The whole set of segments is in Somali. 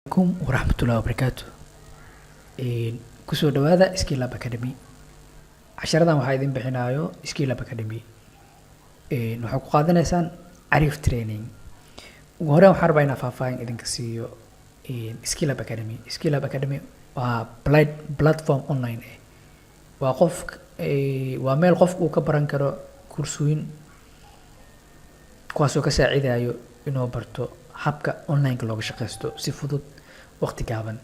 عليكم ورحمة الله وبركاته. kusoo dhawaada Skill Lab Academy. Casharadan waxaa idin bixinayo Skill Lab Academy. Waxaa ku qaadanaysaan Arif Training. Ugu horreyn waxaan rabaa inaan faahfaahin idinka siiyo Skill Lab Academy. Skill Lab Academy waa platform online ah. Waa meel qofku uu ka baran karo kursooyin kuwaasoo ka saacidayo inuu barto habka online looga shaqeysto si fudud waqti gaaban.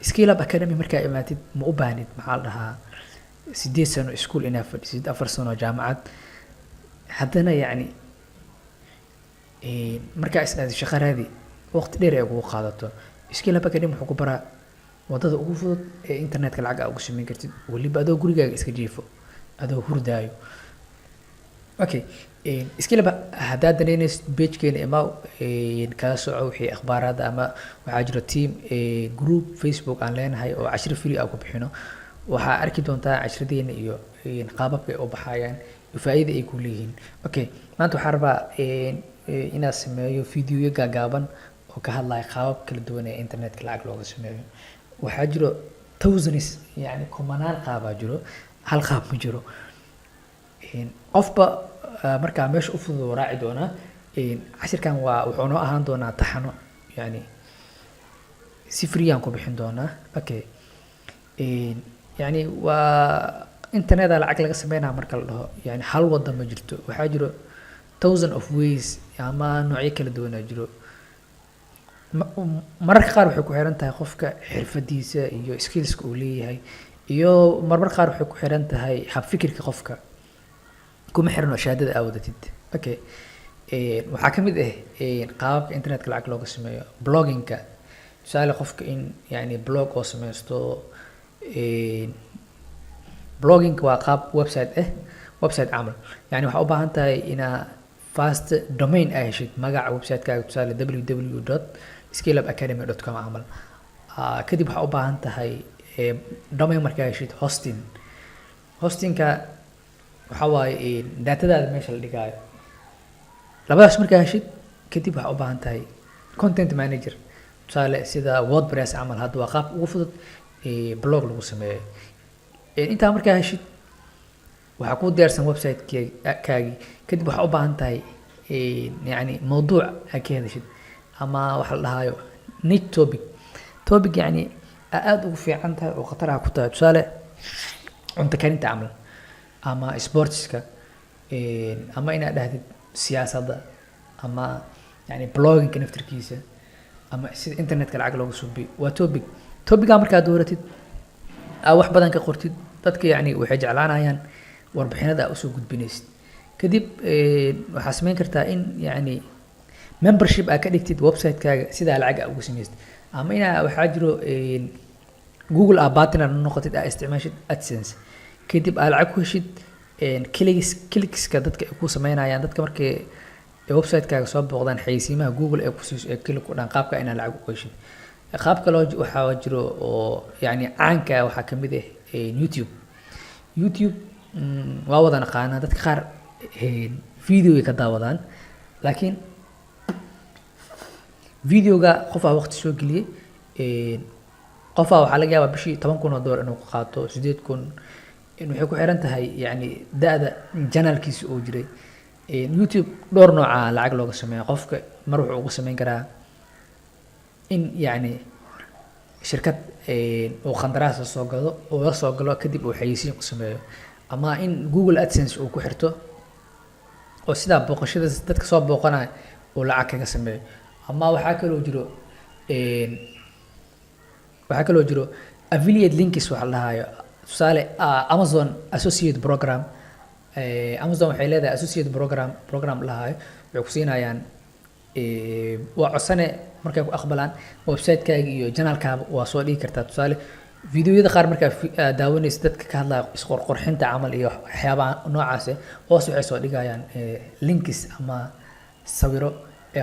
Skill Lab Academy markaa imaatid ma u baahnid maxaa la dhahaa 8 sano iskuul inaad fadhisid 4 sano jaamacad haddana markaa isnaad shaqo raadi waqti dheer ay kugu qaadato. Skill Lab Academy wuxuu ku baraa wadada ugu fudud ee internetka lacag aad ugu sameyn kartid waliba adoo gurigaaga iska jiifo adoo hurdaayo. Okay, Skill Lab haddaad danaynaysid page-keena ima kala soco wixii akhbaarada ama waxaa jiro team group Facebook aan leenahay oo cashir free ah ku bixino. Waxaa arki doontaa cashiradeena iyo qaababka ay u baxayaan iyo faa'iido ay ku leeyihiin. Okay, maanta waxaan rabaa inaan sameeyo fiidiyoyo gaagaaban oo ka hadlaya qaabab kala duwan ee internetka lacag looga sameeyo. Waxaa jiro thousands kumanaan qaabaa jiro, hal qaab ma jiro. Qofba markaa meesha u fudud raaci doona. Cashirkan wuxuu noo ahaan doonaa taxano si free aan ku bixin doonaa. Okay, waa internet lacag laga sameynaa marka la dhaho hal wada ma jirto. Waxaa jiro thousand of ways ama noocyo kala duwan jiro. Mararka qaar waxay ku xiran tahay qofka xirfadiisa iyo skillska uu leeyahay iyo mararka qaar waxay ku xiran tahay hab fikirka qofka kuma xirno shahaadada aad wadatid. Okay, waxaa ka mid ah qaababka internetka lacag looga sameeyo blogging-ka. Tusaale qofka in blog oo sameysto. Blogging waa qaab website camal. Waxaa u baahan tahay inaa fast domain ay heshid magaca website-kaaga tusaale www.skillabacademy.com camal. Kadib waxaa u baahan tahay domain markaa heshid hosting-ka waxaa waaye datadaada meesha la dhigaayo. Labadaas markaa heshid kadib waxaa u baahan tahay content manager tusaale sida WordPress camal. Hadda waa qaab ugu fudud blog lagu sameeyo. Intaa markaa heshid waxaa ku diyaarsan website-kaagi. Kadib waxaa u baahan tahay mawduuc aad ka hadashid ama waxa la dhahayo niche topic aad ugu fiican tahay oo khatar ah ku tahay tusaale cunto karinta camal ama sportska ama inaad dhahdid siyaasadda ama blogging-ka naftirkiisa ama sida internetka lacag looga suubiyo. Waa topic markaad dooratid wax badan ka qortid dadka waxay jeclaanayaan warbixinada aad usoo gudbinaysid. Kadib waxaa sameyn kartaa in membership aad ka dhigtid website-kaaga sidaa lacag aad ugu samaysid ama waxaa jiro Google aad partner noqotid aad isticmaashid AdSense. Kadib aad lacag ku heshid clicks-ka dadka ay ku sameynayaan dadka markay website-kaaga soo booqdaan xayeysiimaha Google ee ku siiso ee click ku dhan qaabka inaad lacag u heshid. Qaab kale waxaa jiro oo caanka waxaa ka mid ah YouTube waa wada naqaanaa dadka qaar video ay ka daawadaan laakiin videoga qofaa waqti soo geliyay qofaa waxaa laga yaabaa bishii $10,000 inuu ka qaato 8,000 waxay ku xiran tahay da'da channelkiisa uu jiray. YouTube dhowr nooca lacag looga sameeyo. Qofka mar wuxuu ugu sameyn karaa in shirkad uu qandaraas soo gado oo la soo galo kadib uu xayeysiin ku sameeyo ama in Google AdSense uu ku xirto oo sidaa booqashada dadka soo booqanaya uu lacag kaga sameeyo. Ama waxaa kaloo jiro affiliate links waxa la dhahayo tusaale Amazon Associate Program. Amazon waxay leedahay Associate Program la dhahayo waxay ku siinayaan waa codsane markay ku aqbalaan website-kaaga iyo channel-kaaga waa soo dhigi kartaa. Tusaale fiidiyoyada qaar markaa daawanaysid dadka ka hadlaya isqorqorxinta camal iyo waxyaabaha noocaas hoos waxay soo dhigayaan links ama sawiro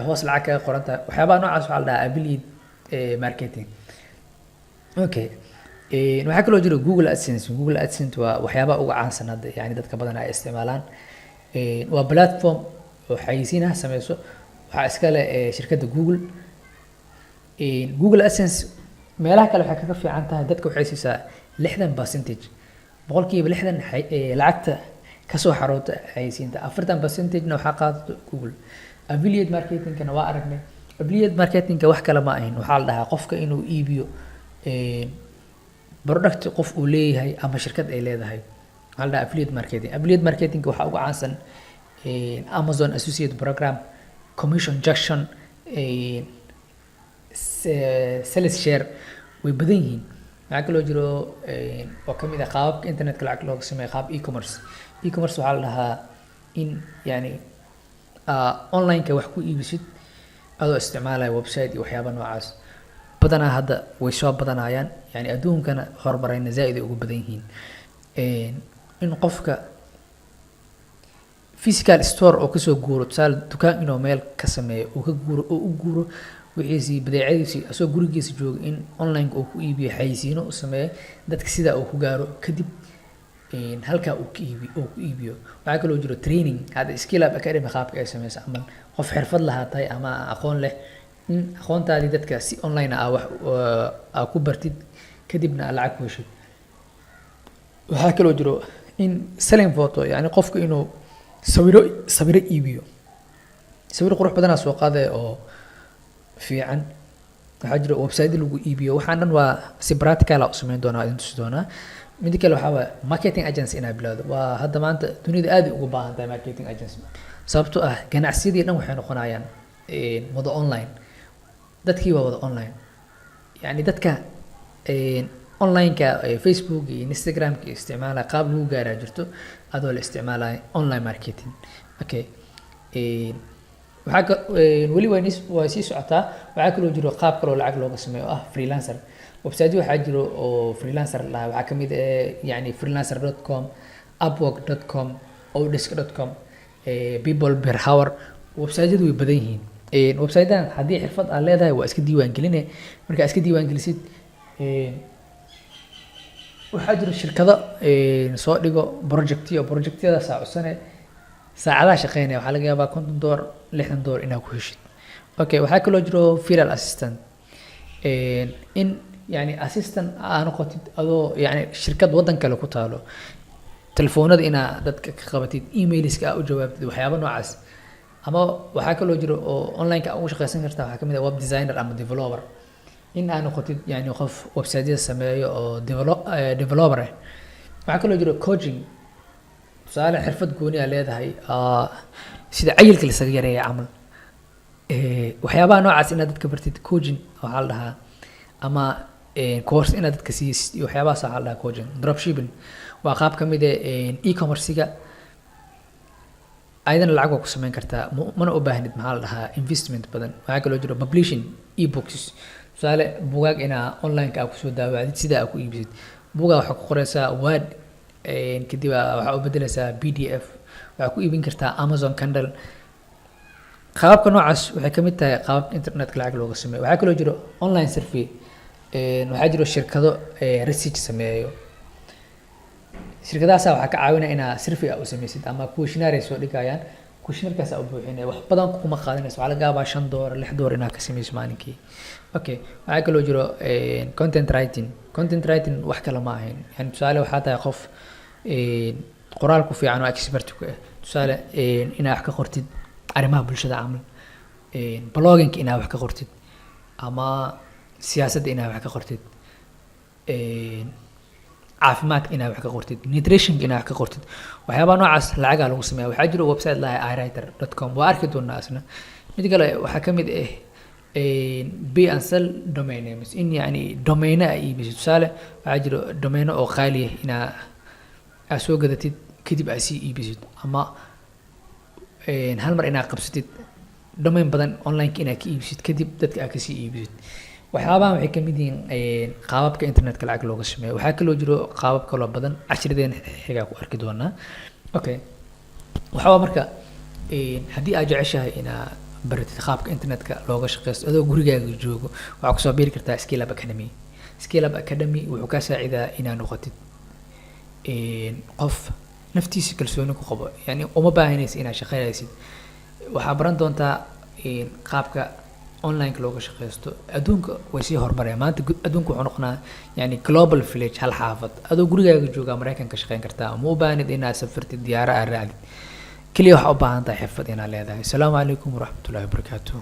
hoos lacag kaga qoran tahay. Waxyaabaha noocaas waxaa la dhahaa affiliate marketing. Okay, waxaa kaloo jiro Google AdSense. Google AdSense waa waxyaabaha ugu caansan hadda dadka badan ay isticmaalaan. Waa platform oo xayeysiinaha sameyso. Waxaa iska leh shirkadda Google Google AdSense meelaha kale waxay kaga fiican tahay dadka waxay siisaa 60% boqolkiiba 60 lacagta kasoo xaroota xayeysiinta 40% na waxaa qaadato Google. Affiliate marketing-kana waa aragnay. Affiliate marketing-ka wax kale ma ahayn, waxaa la dhahaa qofka inuu iibiyo product qof uu leeyahay ama shirkad ay leedahay. Waxaa la dhahaa affiliate marketing. Affiliate marketing waxaa ugu caansan Amazon Associate Program, Commission Junction, sales share way badan yihiin. waxaa kaloo jiro oo ka mid ah qaababka internetka lacag looga sameeyo qaab e-commerce. E-commerce waxaa la dhahaa in yani online-ka wax ku iibisid adoo isticmaalaya website iyo waxyaaba noocaas. badanaa hadda way soo badanayaan, yani adduunkana horumarayna zaaid ay ugu badan yihiin. in qofka physical store oo kasoo guuro, tusaale dukaan inuu meel ka sameeyo oo ka guuro oo u guuro wixiisii badeecadiisii asoo gurigiisa jooga in online uu ku iibiyo xayeysiino u sameeyo dadka sida uu ku gaaro kadib halka uu ku iibiyo. waxaa kaloo jiro training hadda Skill Up Academy qaabka ay sameyso ama qof xirfad lahaatay ama aqoon leh in aqoontaadii dadka si online ah wax ku bartid kadibna lacag ku heshid. waxaa kaloo jiro in selling photo, yani qofku inuu sawiro iibiyo, sawir qurux badan soo qaaday oo fiican. waxaa jira website lagu iibiyo. waxaan dhan waa si practical ah u sameyn doonaa idin tusi doonaa. mid kale waxaa waa marketing agency inaa bilowdo. waa hadda maanta dunida aad ugu baahan tahay marketing agency, sababtoo ah ganacsiyadii dhan waxay noqonayaan wada online. dadkii waa wada online, yani dadka online-ka Facebook iyo Instagram-ka isticmaalaya qaab lagu gaaraa jirto adoo la isticmaalayo online marketing. okay waxaa weli waa sii socotaa. waxaa kaloo jiro qaab kaloo lacag looga sameeyo ah freelancer. website waxaa jiro oo freelancer lahaa, waxaa kamid yani freelancer.com, upwork.com, odesk.com, people per hour. website-yadu way badan yihiin. website-dan haddii xirfad aad leedahay waa iska diiwaan geline. markaa iska diiwaan gelisid waxaa jiro shirkado soo dhigo projectyada saacudsane saacadaha shaqeynaya. waxaa laga yaabaa $50, $60 inaad ku heshid. okay waxaa kaloo jiro virtual assistant. in yani assistant aa noqotid adoo yani shirkad wadan kale ku taalo, telefoonada inaa dadka ka qabatid, emailska aa u jawaabtid, waxyaaba noocaas. ama waxaa kaloo jiro oo online-ka ugu shaqeysan kartaa. waxaa kamid ah web designer ama developer, in aa noqotid yani qof website-yada sameeyo oo developer ah. waxaa kaloo jiro coaching, tusaale xirfad gooni aa leedahay sida cayilka lasaga yareeya camal. waxyaabaha noocaas inaad dadka bartid coaching waxaa la dhahaa, ama course inaad dadka siisid iyo waxyaabahaas waxaa la dhahaa coaching. dropshipping waa qaab kamid ah e-commerce-ga, ayadana lacag waa ku sameyn kartaa, mana u baahnid maxaa la dhahaa investment badan. waxaa kaloo jiro publishing e-books, tusaale bugaag inaa online-ka aa kusoo daawacdid sida aa ku iibsid. bugaa waxaa ku qoraysaa word, kadib waxaa u bedelaysaa PDF, waxaa ku iibin kartaa Amazon Kindle. qaababka noocaas waxay ka mid tahay qaababka internetka lacag looga sameeyo. waxaa kaloo jiro online survey. waxaa jiro shirkado research sameeyo. shirkadahaas waxaa ka caawinaya inaa survey u sameysid ama questionnaire soo dhigayaan. questionnaire-kaas u buuxinaya, wax badan kuma qaadanayso. waxaa laga yaabaa $5, $6 inaad ka sameyso maalinkii. okay waxaa kaloo jiro content writing. content writing wax kale ma ahayn, yani tusaale waxaa tahay qof qoraal ku fiican oo expert ku ah. tusaale inaa wax ka qortid arrimaha bulshada camal, blogging inaa wax ka qortid, ama siyaasadda inaa wax ka qortid, caafimaadka inaa wax ka qortid, nutrition inaa wax ka qortid. waxyaabaha noocaas lacagaa lagu sameeya. waxaa jiro website lahaa iwriter.com, waa arki doonaa isna. mid kale waxaa kamid ah pay and sell domain names, in yani domaina ay iibiso. tusaale waxaa jiro domaino oo qaali ah inaa aa soo gadatid kadib aa sii iibisid, ama hal mar inaa qabsatid domain badan online-ka inaa ka iibisid kadib dadka aa kasii iibisid. waxyaabahan waxay kamid yihiin qaababka internetka lacag looga sameeyo. waxaa kaloo jiro qaabab kaloo badan, cashiradeen xigaa ku arki doonaa. okay waxaa marka haddii aad jeceshahay inaa baratid qaabka internetka looga shaqeysto adoo gurigaaga joogo, waxaa kusoo biiri kartaa Skill Up Academy. Skill Up Academy wuxuu kaa saacidaa inaa noqotid qof naftiisa kalsooni ku qabo, yani uma baahanaysa inaad shaqeynaysid. waxaa baran doontaa qaabka online looga shaqeysto adduunka way sii horumarayaan maanta adduunka wuxuu noqonaa yani global village hal xaafad adoo gurigaaga jooga Mareykanka shaqeyn kartaa ma u baahnid inaad safartid diyaaro aad raacdid kaliya waxaa u baahan tahay xirfad inaad leedahay. Asalaamu calaykum waraxmatullaahi wabarakaatuh.